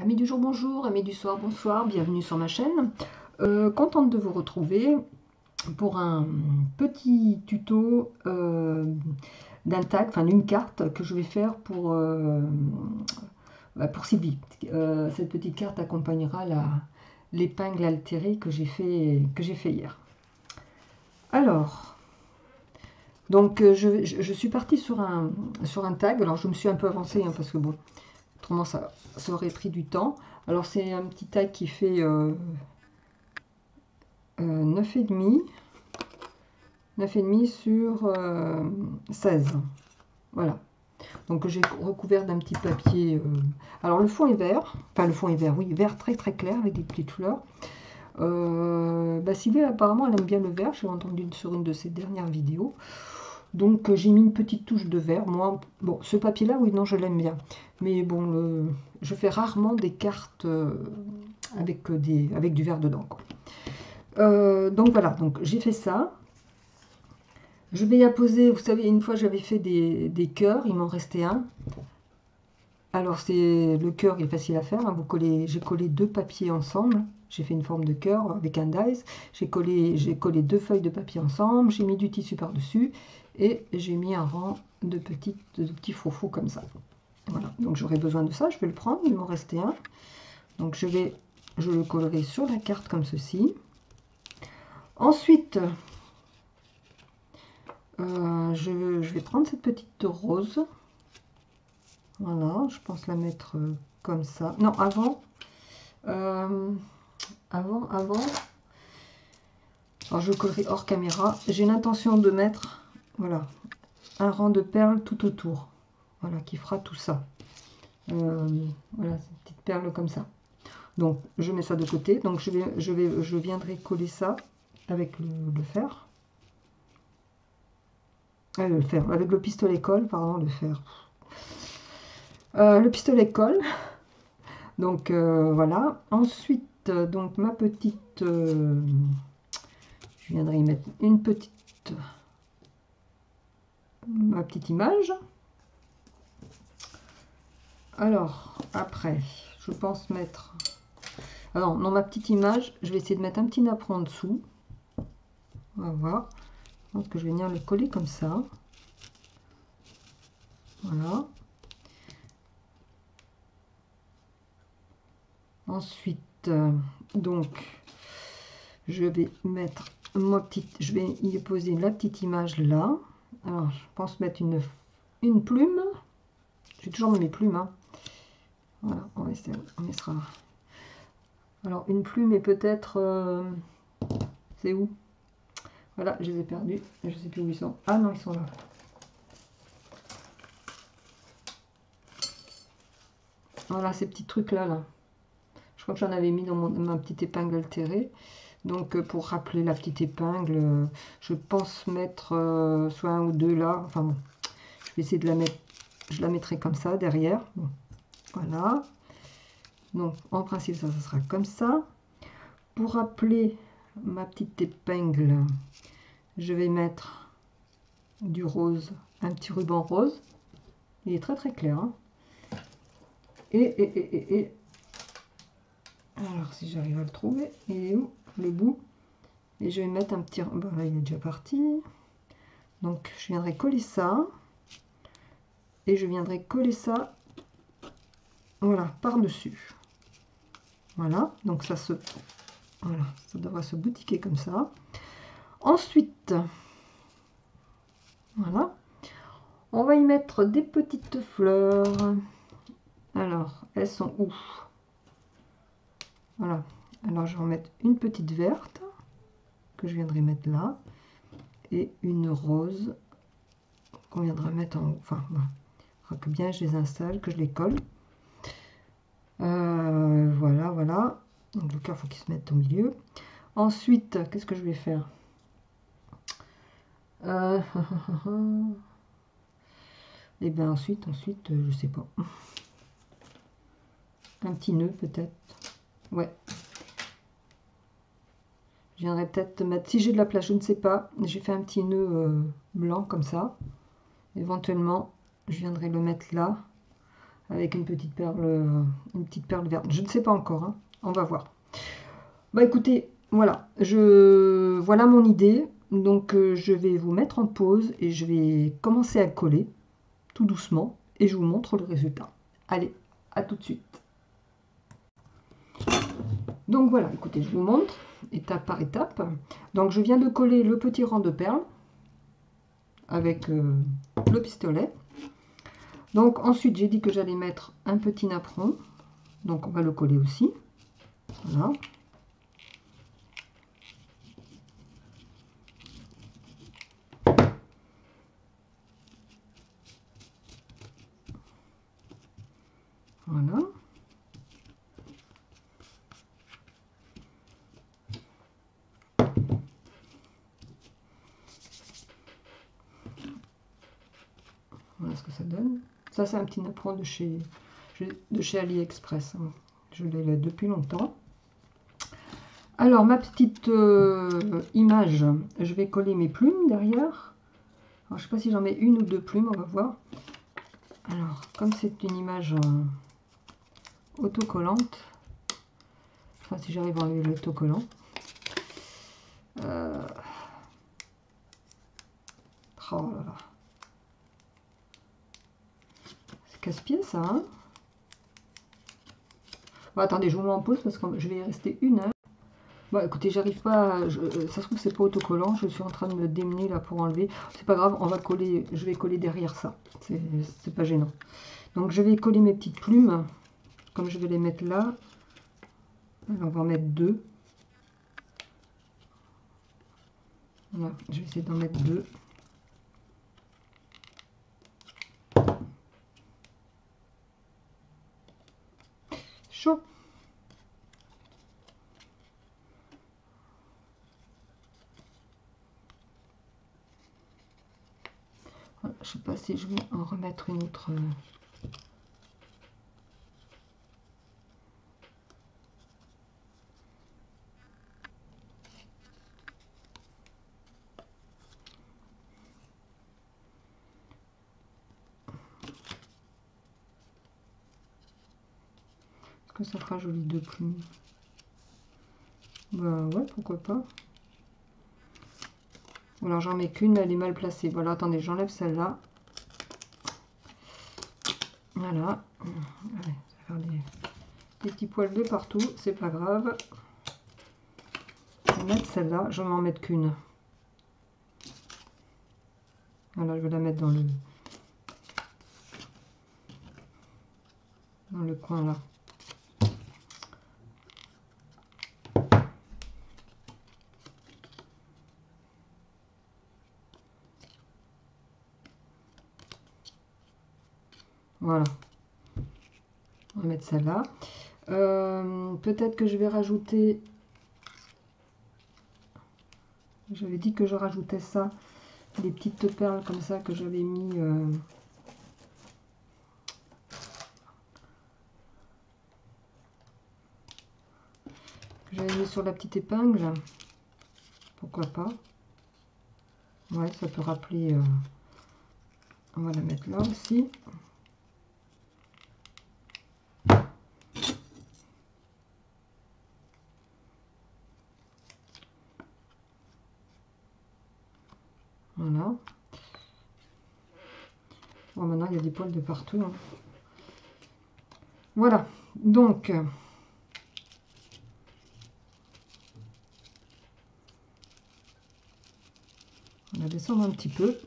Amis du jour, bonjour, amis du soir, bonsoir, bienvenue sur ma chaîne. Contente de vous retrouver pour un petit tuto d'un tag, enfin d'une carte que je vais faire pour Sylvie. Cette petite carte accompagnera l'épingle altérée que j'ai fait hier. Alors, donc je suis partie sur un tag. Alors je me suis un peu avancée hein, parce que bon, autrement ça aurait pris du temps. Alors c'est un petit tag qui fait 9,5 sur 16. Voilà. Donc j'ai recouvert d'un petit papier. Alors le fond est vert. Enfin le fond est vert, oui, vert très très clair avec des petites fleurs. Sylvie apparemment elle aime bien le vert. J'ai entendu sur une de ses dernières vidéos. Donc j'ai mis une petite touche de vert. Moi, bon, ce papier-là, oui, non, je l'aime bien. Mais bon, je fais rarement des cartes avec du vert dedans, quoi. Donc voilà, donc j'ai fait ça. Je vais y apposer, vous savez, une fois j'avais fait des cœurs, il m'en restait un. Alors c'est le cœur est facile à faire, hein. J'ai collé deux papiers ensemble. J'ai fait une forme de cœur avec un dies. J'ai collé deux feuilles de papier ensemble. J'ai mis du tissu par-dessus et j'ai mis un rang de petits faux comme ça. Voilà, donc j'aurai besoin de ça. Je vais le prendre, il m'en restait un. Donc je le collerai sur la carte comme ceci. Ensuite, je vais prendre cette petite rose. Voilà, je pense la mettre comme ça. Non, avant. Alors je collerai hors caméra. J'ai l'intention de mettre, voilà, un rang de perles tout autour. Voilà, qui fera tout ça. Voilà, cette petite perle comme ça. Donc, je mets ça de côté. Donc, je viendrai coller ça avec le fer. Avec le pistolet colle, pardon, le fer. Le pistolet colle. Donc, voilà. Ensuite, donc, ma petite... je viendrai y mettre ma petite image. Alors, après, je pense mettre... Alors, dans ma petite image, je vais essayer de mettre un petit napperon en dessous. On va voir. Je pense que je vais venir le coller comme ça. Voilà. Ensuite, donc, je vais mettre je vais y poser la petite image là. Alors, je pense mettre une plume. J'ai toujours mis mes plumes. Hein. Voilà, on laissera. Alors, une plume et peut-être... c'est où? Voilà, je les ai perdus. Je ne sais plus où ils sont. Ah non, ils sont là. Voilà, ces petits trucs-là. Là. Je crois que j'en avais mis dans ma petite épingle altérée. Donc, pour rappeler la petite épingle, je pense mettre soit un ou deux là. Enfin bon, je vais essayer de la mettre. Je la mettrai comme ça derrière. Bon, voilà. Donc, en principe, ça sera comme ça. Pour rappeler ma petite épingle, je vais mettre du rose, un petit ruban rose. Il est très très clair. Hein. Et alors, si j'arrive à le trouver, il est où le bout? Et je vais mettre un petit... Bon, là, il est déjà parti. Donc, je viendrai coller ça. Et je viendrai coller ça, voilà, par-dessus. Voilà, donc ça devrait se boutiquer comme ça. Ensuite, voilà, on va y mettre des petites fleurs. Alors, elles sont où? Voilà, alors je vais en mettre une petite verte, que je viendrai mettre là, et une rose, qu'on viendra mettre en haut. Enfin, voilà. Que bien je les installe, que je les colle. Voilà, voilà. Donc le cœur, faut qu'il se mette au milieu. Ensuite, qu'est-ce que je vais faire? Et bien ensuite, je sais pas. Un petit nœud peut-être. Ouais. Je viendrai peut-être mettre, si j'ai de la place, je ne sais pas. J'ai fait un petit nœud blanc comme ça. Éventuellement, je viendrai le mettre là. avec une petite perle verte. Je ne sais pas encore, hein. On va voir. Bah écoutez, voilà, voilà mon idée. Donc je vais vous mettre en pause et je vais commencer à coller tout doucement et je vous montre le résultat. Allez, à tout de suite. Donc voilà, écoutez, je vous montre étape par étape. Donc je viens de coller le petit rang de perles avec le pistolet. Donc ensuite j'ai dit que j'allais mettre un petit napperon, donc on va le coller aussi. Voilà. Voilà. Voilà ce que ça donne. Ça c'est un petit napperon de chez AliExpress. Je l'ai là depuis longtemps. Alors ma petite image, je vais coller mes plumes derrière. Alors, je ne sais pas si j'en mets une ou deux plumes, on va voir. Alors comme c'est une image autocollante, enfin si j'arrive à enlever l'autocollant. Oh là là. C'est casse-pied ça, hein. Bon, attendez, je vous mets en pause parce que je vais y rester une heure. Bon, écoutez, j'arrive pas. Ça se trouve, c'est pas autocollant. Je suis en train de me démener là pour enlever. C'est pas grave, on va coller. Je vais coller derrière ça. C'est pas gênant. Donc, je vais coller mes petites plumes. Comme je vais les mettre là. Alors, on va en mettre deux. Voilà, je vais essayer d'en mettre deux. Chaud. Voilà, je sais pas si je vais en remettre une autre. Est-ce que ça fera joli deux plumes? Bah ouais, pourquoi pas. Alors j'en mets qu'une, elle est mal placée. Voilà, attendez, j'enlève celle-là. Voilà. Allez, ça va faire des petits poils de partout, c'est pas grave. Je vais mettre celle-là, je vais m'en mettre qu'une. Voilà, je vais la mettre dans le coin là. Voilà. On va mettre celle-là. Peut-être que je vais rajouter... J'avais dit que je rajoutais ça. Des petites perles comme ça que j'avais mis... que j'avais mis sur la petite épingle. Pourquoi pas. Ouais, ça peut rappeler... on va la mettre là aussi. Voilà. Bon, maintenant, il y a des poils de partout. Hein. Voilà. Donc, on va descendre un petit peu.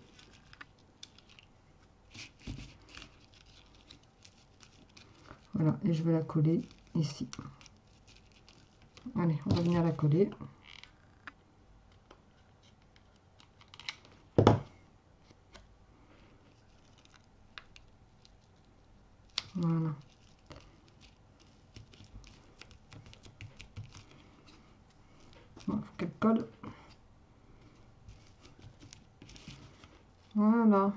Voilà. Et je vais la coller ici. Allez, on va venir la coller. Voilà. Bon, faut qu'elle colle. Voilà.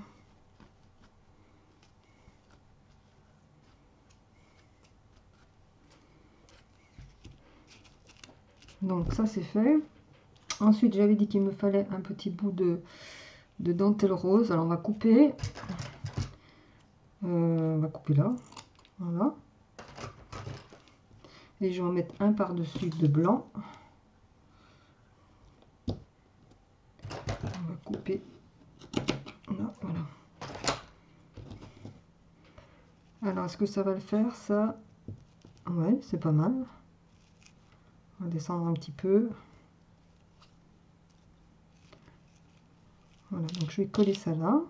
Donc ça c'est fait. Ensuite j'avais dit qu'il me fallait un petit bout de dentelle rose. Alors on va couper. On va couper là. Voilà. Et je vais en mettre un par-dessus de blanc. On va couper. Là, voilà. Alors, est-ce que ça va le faire, ça? Ouais, c'est pas mal. On va descendre un petit peu. Voilà, donc je vais coller ça là.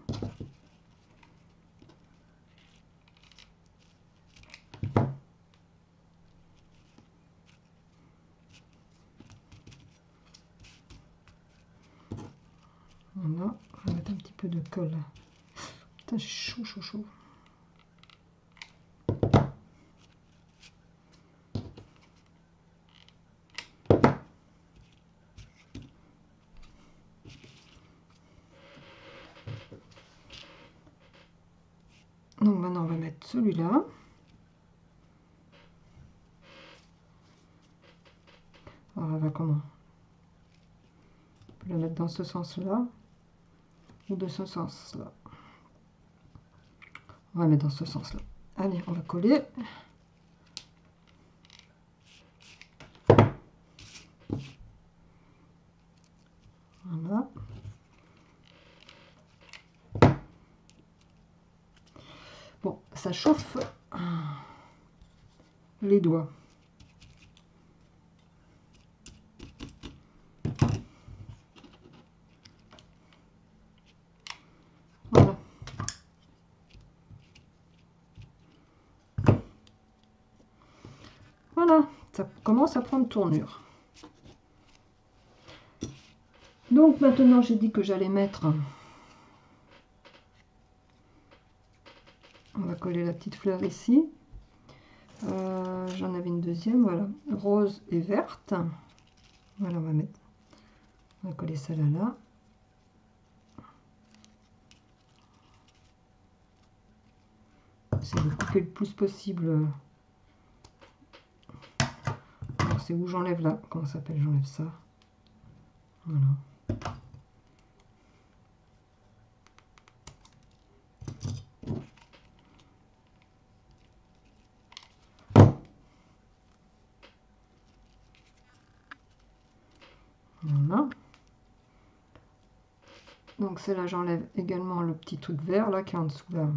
Voilà, on va mettre un petit peu de colle. Putain, c'est chaud, chaud, chaud. Donc maintenant on va mettre celui-là. Alors on va comment? On peut le mettre dans ce sens-là ou de ce sens-là. On va mettre dans ce sens-là. Allez, on va coller. Voilà. Bon, ça chauffe les doigts. Voilà. Voilà, ça commence à prendre tournure. Donc maintenant, j'ai dit que j'allais mettre... On va coller la petite fleur ici. J'en avais une deuxième, voilà. Rose et verte. Voilà, on va coller ça là. J'essaie de couper le plus possible. C'est où j'enlève là. Comment ça s'appelle? J'enlève ça. Voilà. Voilà. Donc celle-là, j'enlève également le petit truc vert là qui est en dessous la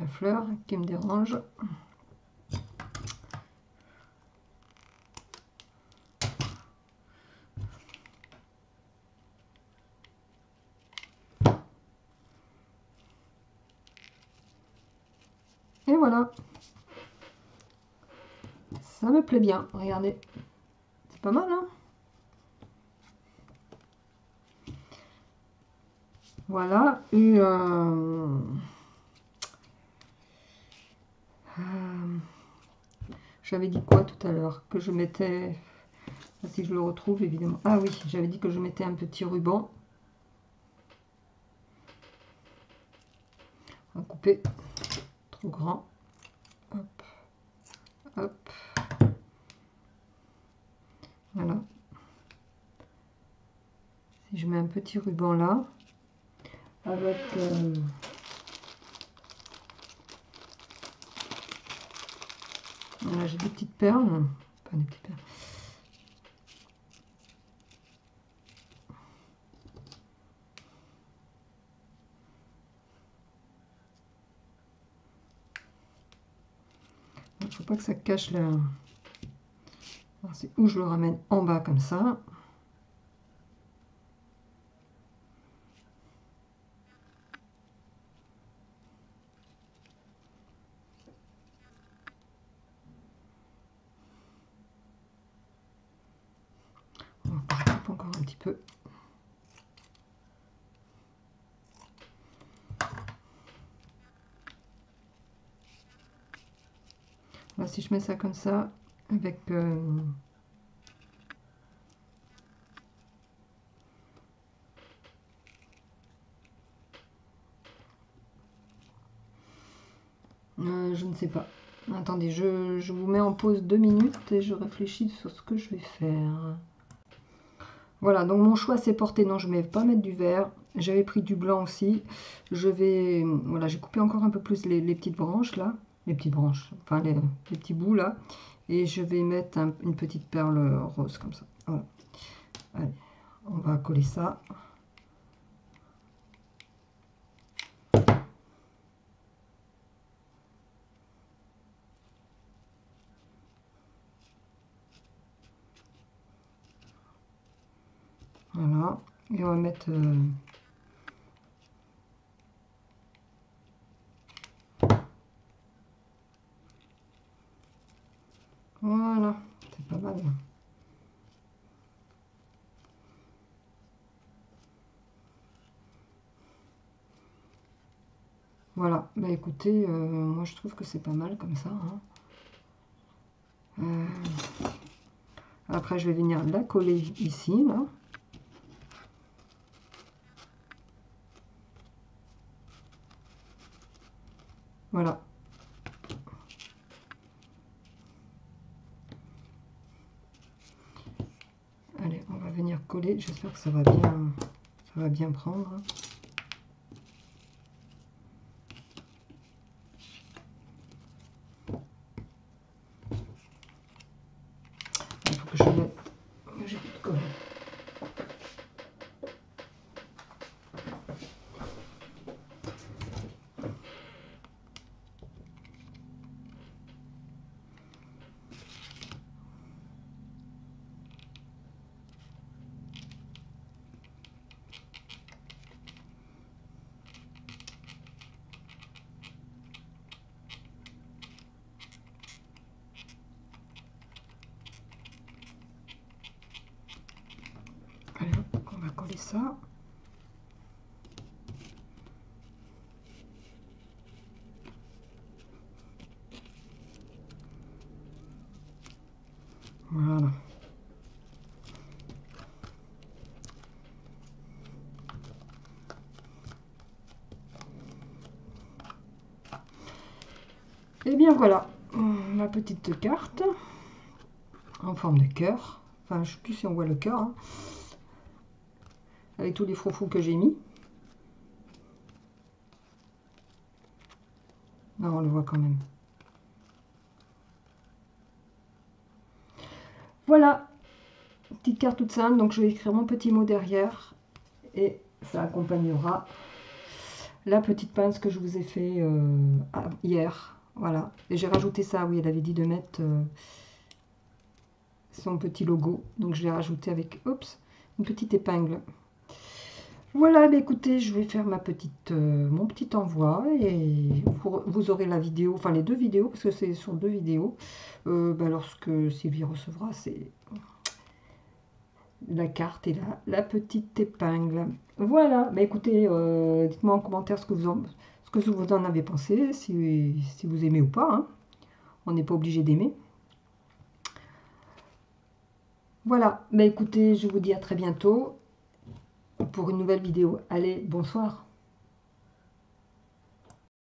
fleur qui me dérange. Et voilà. Ça me plaît bien. Regardez. C'est pas mal, hein? Voilà. Et j'avais dit quoi tout à l'heure? Que je mettais... Si je le retrouve, évidemment. Ah oui, j'avais dit que je mettais un petit ruban. On va couper. Trop grand. Hop. Hop. Voilà. Si je mets un petit ruban là, avec... Voilà, j'ai des petites perles. Pas des petites perles. Il ne faut pas que ça cache la... C'est où je le ramène en bas comme ça. On va couper encore un petit peu. Là, si je mets ça comme ça, avec... je ne sais pas. Attendez, je vous mets en pause 2 minutes et je réfléchis sur ce que je vais faire. Voilà, donc mon choix s'est porté. Non, je ne vais pas mettre du vert. J'avais pris du blanc aussi. Je vais... Voilà, j'ai coupé encore un peu plus les petites branches là. les petites branches, enfin les petits bouts là. Et je vais mettre une petite perle rose comme ça. Voilà. Allez, on va coller ça. Voilà. Et on va mettre... Voilà, c'est pas mal. Voilà, bah écoutez, moi je trouve que c'est pas mal comme ça. Hein. Après, je vais venir la coller ici, là. Voilà. Allez, on va venir coller. J'espère que ça va bien prendre. Il faut que je mette... J'ai plus de colle. Allez, on va coller ça. Voilà. Et bien voilà, ma petite carte en forme de cœur. Enfin, je ne sais plus si on voit le cœur. Hein, avec tous les froufrous que j'ai mis. Non, on le voit quand même. Voilà, petite carte toute simple. Donc je vais écrire mon petit mot derrière. Et ça accompagnera la petite pince que je vous ai fait hier. Voilà. Et j'ai rajouté ça, oui, elle avait dit de mettre son petit logo. Donc je l'ai rajouté avec, oups, une petite épingle. Voilà, bah écoutez, je vais faire mon petit envoi et vous aurez la vidéo, enfin les deux vidéos, parce que c'est sur deux vidéos. Lorsque Sylvie recevra, c'est la carte et la petite épingle. Voilà, bah écoutez, dites-moi en commentaire ce que vous en avez pensé, si vous aimez ou pas. Hein. On n'est pas obligé d'aimer. Voilà, bah écoutez, je vous dis à très bientôt pour une nouvelle vidéo. Allez, bonsoir.